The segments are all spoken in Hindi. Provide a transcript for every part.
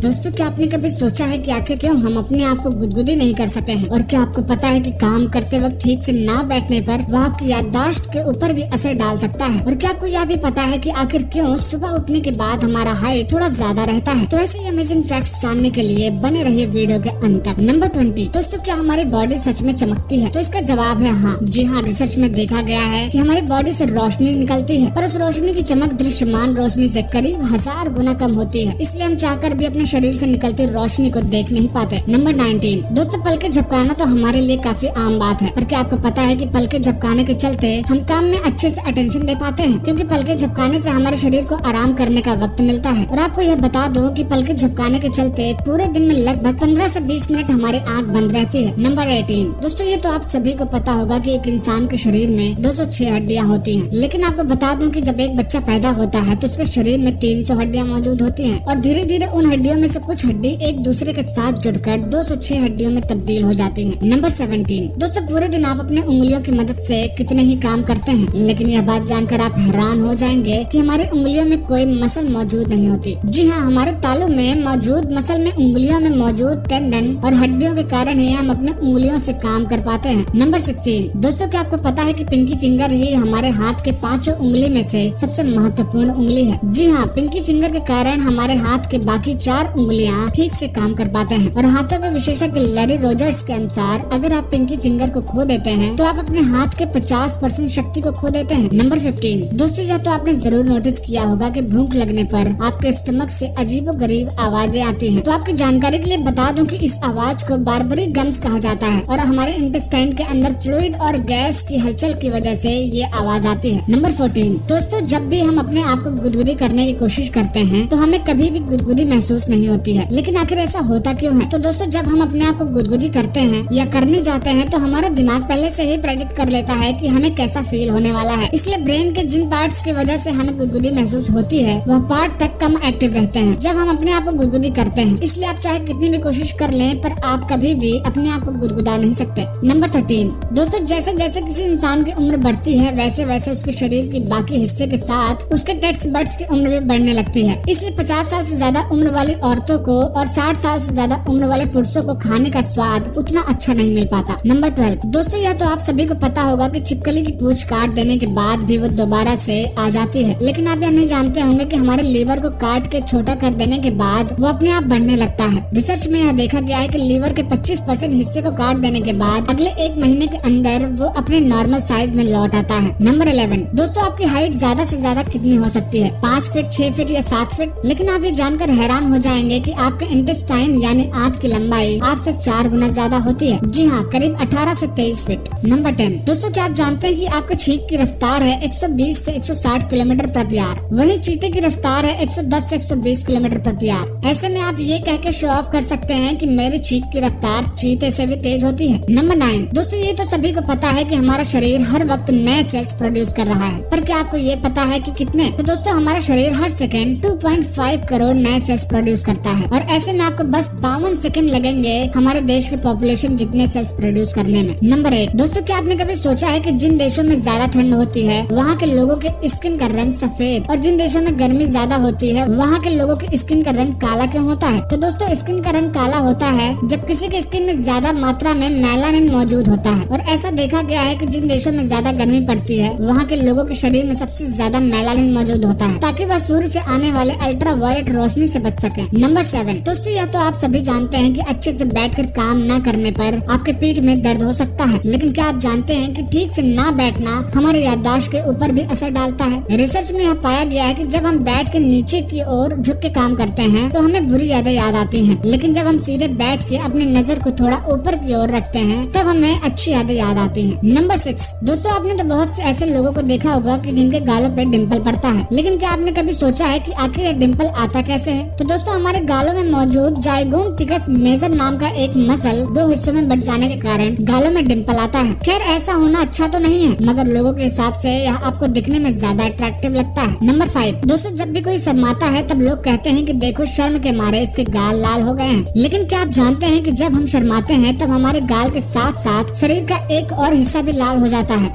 दोस्तों, क्या आपने कभी सोचा है कि आखिर क्यों हम अपने आप को गुदगुदी नहीं कर सकते हैं? और क्या आपको पता है कि काम करते वक्त ठीक से ना बैठने पर वह आपकी याददाश्त के ऊपर भी असर डाल सकता है? और क्या आपको यह भी पता है कि आखिर क्यों सुबह उठने के बाद हमारा हाइट थोड़ा ज्यादा रहता है? तो ऐसे ही अमेजिंग फैक्ट्स जानने के लिए बने रहिए वीडियो के अंत तक। नंबर 20। दोस्तों, क्या हमारी बॉडी सच में चमकती है? तो इसका जवाब है हाँ। जी हाँ, रिसर्च में देखा गया है कि हमारी बॉडी से रोशनी निकलती है, पर उस रोशनी की चमक दृश्यमान रोशनी से करीब 1000 गुना कम होती है। इसलिए हम चाहकर भी अपने शरीर से निकलती रोशनी को देख नहीं पाते। नंबर 19। दोस्तों, पलके झपकाना तो हमारे लिए काफी आम बात है, पर क्या आपको पता है कि पलके झपकाने के चलते हम काम में अच्छे से अटेंशन दे पाते हैं, क्योंकि पलके झपकाने से हमारे शरीर को आराम करने का वक्त मिलता है। और आपको यह बता दो कि पलके झपकाने के चलते पूरे दिन में लगभग 15 से 20 मिनट हमारी आंख बंद रहती है। नंबर 18। दोस्तों, ये तो आप सभी को पता होगा कि एक इंसान के शरीर में 206 हड्डियां होती हैं, लेकिन आपको बता दूं कि जब एक बच्चा पैदा होता है तो उसके शरीर में 300 हड्डियां मौजूद होती हैं, और धीरे धीरे उन हड्डियों में से कुछ हड्डी एक दूसरे के साथ जुड़कर 206 हड्डियों में तब्दील हो जाती हैं। नंबर 17। दोस्तों, पूरे दिन आप अपने उंगलियों की मदद से कितने ही काम करते हैं, लेकिन यह बात जानकर आप हैरान हो जाएंगे कि हमारी उंगलियों में कोई मसल मौजूद नहीं होती। जी हाँ, हमारे तालू में मौजूद मसल में उंगलियों में मौजूद टेंडन और हड्डियों के कारण ही हम अपने उंगलियों से काम कर पाते हैं। नंबर 16। दोस्तों, क्या आपको पता है कि पिंकी फिंगर ही हमारे हाथ के 5 उंगली में से सबसे महत्वपूर्ण उंगली है? जी हाँ, पिंकी फिंगर के कारण हमारे हाथ के बाकी 4 उंगलियां ठीक से काम कर पाते हैं। और हाथों के विशेषज्ञ लैरी रोजर्स के अनुसार अगर आप पिंकी फिंगर को खो देते हैं तो आप अपने हाथ के 50% शक्ति को खो देते हैं। नंबर 15। दोस्तों, यह तो आपने जरूर नोटिस किया होगा कि भूख लगने पर आपके स्टमक से अजीबोगरीब आवाजें आती हैं। तो आपकी जानकारी के लिए बता दूं कि इस आवाज को बार्बरी गम्स कहा जाता है, और हमारे इंटेस्टाइन के अंदर फ्लूइड और गैस की हलचल की वजह से ये आवाज आती है। नंबर 14। दोस्तों, जब भी हम अपने आप को गुदगुदी करने की कोशिश करते हैं तो हमें कभी भी गुदगुदी महसूस नहीं होती है, लेकिन आखिर ऐसा होता क्यों है? तो दोस्तों, जब हम अपने आप को गुदगुदी करते हैं या करने जाते हैं तो हमारा दिमाग पहले से ही प्रेडिक्ट कर लेता है कि हमें कैसा फील होने वाला है। इसलिए ब्रेन के जिन पार्ट्स की वजह से हमें गुदगुदी महसूस होती है वह पार्ट तक कम एक्टिव रहते हैं जब हम अपने आप को गुदगुदी करते हैं। इसलिए आप चाहे कितनी भी कोशिश कर लें पर आप कभी भी अपने आप को गुदगुदा नहीं सकते। नंबर 13। दोस्तों, जैसे जैसे किसी इंसान की उम्र बढ़ती है वैसे वैसे उसके शरीर के बाकी हिस्से के साथ उसके टेस्ट बड्स की उम्र भी बढ़ने लगती है। इसलिए 50 साल से ज्यादा उम्र वाली औरतों को और 60 साल से ज्यादा उम्र वाले पुरुषों को खाने का स्वाद उतना अच्छा नहीं मिल पाता। नंबर 12। दोस्तों, यह तो आप सभी को पता होगा कि छिपकली की पूंछ काट देने के बाद भी वो दोबारा से आ जाती है, लेकिन आप यह नहीं जानते होंगे कि हमारे लीवर को काट के छोटा कर देने के बाद वो अपने आप बढ़ने लगता है। रिसर्च में यह देखा गया है कि लीवर के 25% हिस्से को काट देने के बाद अगले 1 महीने के अंदर वो अपने नॉर्मल साइज में लौट आता है। नंबर 11। दोस्तों, आपकी हाइट ज्यादा से ज्यादा कितनी हो सकती है? 5 फीट, 6 फीट या 7 फीट? लेकिन आप ये जानकर हैरान हो जाएंगे कि आपके इंटेस्टाइन यानी आंत की लंबाई आपसे 4 गुना ज्यादा होती है। जी हाँ, करीब 18 से 23 फीट। नंबर 10। दोस्तों, क्या आप जानते हैं कि आपके छींक की रफ्तार है 120 से 160 किलोमीटर प्रति आवर, वही चीते की रफ्तार है 110 से 120 किलोमीटर प्रति आवर। ऐसे में आप ये कह के शो ऑफ कर सकते हैं कि मेरी छींक की रफ्तार चीते से भी तेज होती है। नंबर 9। दोस्तों, ये तो सभी को पता है कि हमारा शरीर हर वक्त नए सेल्स प्रोड्यूस कर रहा है, पर क्या आपको ये पता है कि कितने? तो दोस्तों, हमारा शरीर हर सेकंड 2.5 करोड़ नए सेल्स प्रोड्यूस करता है, और ऐसे में आपको बस 52 सेकंड लगेंगे हमारे देश के पॉपुलेशन जितने सेल्स प्रोड्यूस करने में। नंबर 8। दोस्तों, क्या आपने कभी सोचा है कि जिन देशों में ज्यादा ठंड होती है वहाँ के लोगों के स्किन का रंग सफेद, और जिन देशों में गर्मी ज्यादा होती है वहाँ के लोगों के स्किन का रंग काला क्यों होता है? तो दोस्तों, स्किन का रंग काला होता है जब किसी के स्किन में ज्यादा मात्रा में मेलानिन मौजूद होता है, और ऐसा देखा गया है कि जिन देशों में ज्यादा गर्मी पड़ती है वहाँ के लोगों के शरीर में सबसे ज्यादा मेलानिन मौजूद होता है, ताकि वह सूर्य से आने वाले अल्ट्रा वायलेट रोशनी से बच सके। नंबर 7। दोस्तों, यह तो आप सभी जानते हैं कि अच्छे से बैठकर काम न करने पर आपके पीठ में दर्द हो सकता है, लेकिन क्या आप जानते हैं कि ठीक से ना बैठना हमारी याददाश्त के ऊपर भी असर डालता है? रिसर्च में यह पाया गया है कि जब हम बैठ के नीचे की ओर झुक के काम करते हैं तो हमें बुरी यादें याद आती हैं, लेकिन जब हम सीधे बैठ के अपनी नजर को थोड़ा ऊपर की ओर रखते हैं तब हमें अच्छी यादें याद आती हैं। नंबर 6। दोस्तों, आपने तो बहुत से ऐसे लोगों को देखा होगा कि जिनके गालों पे डिम्पल पड़ता है, लेकिन क्या आपने कभी सोचा है कि आखिर ये डिम्पल आता कैसे है? तो दोस्तों, हमारे गालों में मौजूद जाइगोन थिकस मेजर नाम का एक मसल 2 हिस्सों में बट जाने के कारण गालों में डिम्पल आता है। खैर, ऐसा होना अच्छा तो नहीं है, मगर लोगों के हिसाब से यह आपको दिखने में ज्यादा अट्रैक्टिव लगता है। नंबर 5। दोस्तों, जब भी कोई शर्माता है तब लोग कहते हैं कि देखो शर्म के मारे इसके गाल लाल हो गए हैं, लेकिन क्या आप जानते हैं कि जब हम शर्माते हैं तब हमारे गाल के साथ साथ शरीर का एक और हिस्सा भी लाल हो जाता है।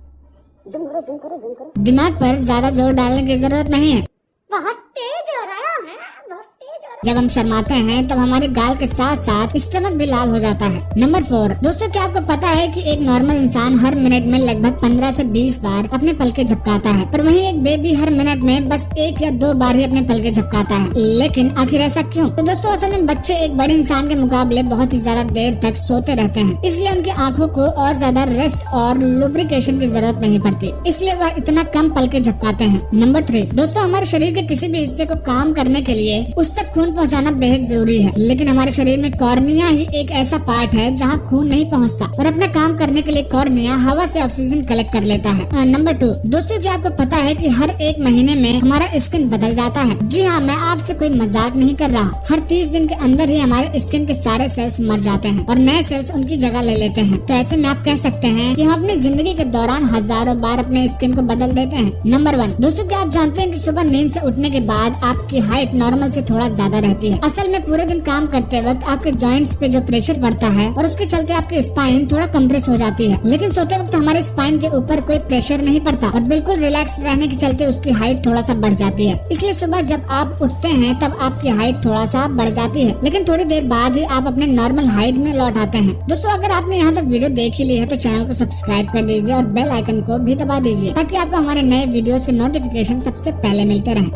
दिमाग पर ज्यादा जोर डालने की जरूरत नहीं है। बहुत तेज हो रहा है, बहुत तेज हो रहा है। जब हम शर्माते हैं तब हमारे गाल के साथ साथ स्टमक भी लाल हो जाता है। नंबर 4, दोस्तों क्या आपको पता है कि एक नॉर्मल इंसान हर मिनट में लगभग 15 से 20 बार अपने पलके झपकाता है, पर वहीं एक बेबी हर मिनट में बस 1 या 2 बार ही अपने पलके झपकाता है। लेकिन आखिर ऐसा क्यों? तो दोस्तों असल में बच्चे एक बड़े इंसान के मुकाबले बहुत ही ज्यादा देर तक सोते रहते हैं, इसलिए उनकी आंखों को और ज्यादा रेस्ट और लुब्रिकेशन की जरूरत नहीं पड़ती, इसलिए वह इतना कम पलके झपकाते हैं। नंबर 3, दोस्तों हमारे शरीर के किसी भी हिस्से को काम करने के लिए उस तक खून पहुंचाना बेहद जरूरी है, लेकिन हमारे शरीर में कॉर्निया ही एक ऐसा पार्ट है जहां खून नहीं पहुंचता और अपना काम करने के लिए कॉर्निया हवा से ऑक्सीजन कलेक्ट कर लेता है। नंबर 2, दोस्तों क्या आपको पता है कि हर 1 महीने में हमारा स्किन बदल जाता है? जी हाँ, मैं आपसे कोई मजाक नहीं कर रहा। हर 30 दिन के अंदर ही हमारे स्किन के सारे सेल्स मर जाते हैं और नए सेल्स उनकी जगह ले लेते हैं। तो ऐसे में आप कह सकते हैं कि हम अपनी जिंदगी के दौरान हजारों बार अपने स्किन को बदल देते हैं। नंबर 1, दोस्तों क्या आप जानते हैं कि सुबह नींद से उठने के बाद आपकी हाइट नॉर्मल से थोड़ा ज्यादा रहती है। असल में पूरे दिन काम करते वक्त आपके जॉइंट्स पे जो प्रेशर पड़ता है और उसके चलते आपकी स्पाइन थोड़ा कंप्रेस हो जाती है, लेकिन सोते वक्त हमारे स्पाइन के ऊपर कोई प्रेशर नहीं पड़ता और बिल्कुल रिलैक्स रहने के चलते उसकी हाइट थोड़ा सा बढ़ जाती है। इसलिए सुबह जब आप उठते हैं तब आपकी हाइट थोड़ा सा बढ़ जाती है, लेकिन थोड़ी देर बाद ही आप अपने नॉर्मल हाइट में लौट आते हैं। दोस्तों अगर आपने यहाँ तक वीडियो देख ही ली है तो चैनल को सब्सक्राइब कर दीजिए और बेल आइकन को भी दबा दीजिए ताकि आपको हमारे नए वीडियोस के नोटिफिकेशन सबसे पहले मिलते रहें।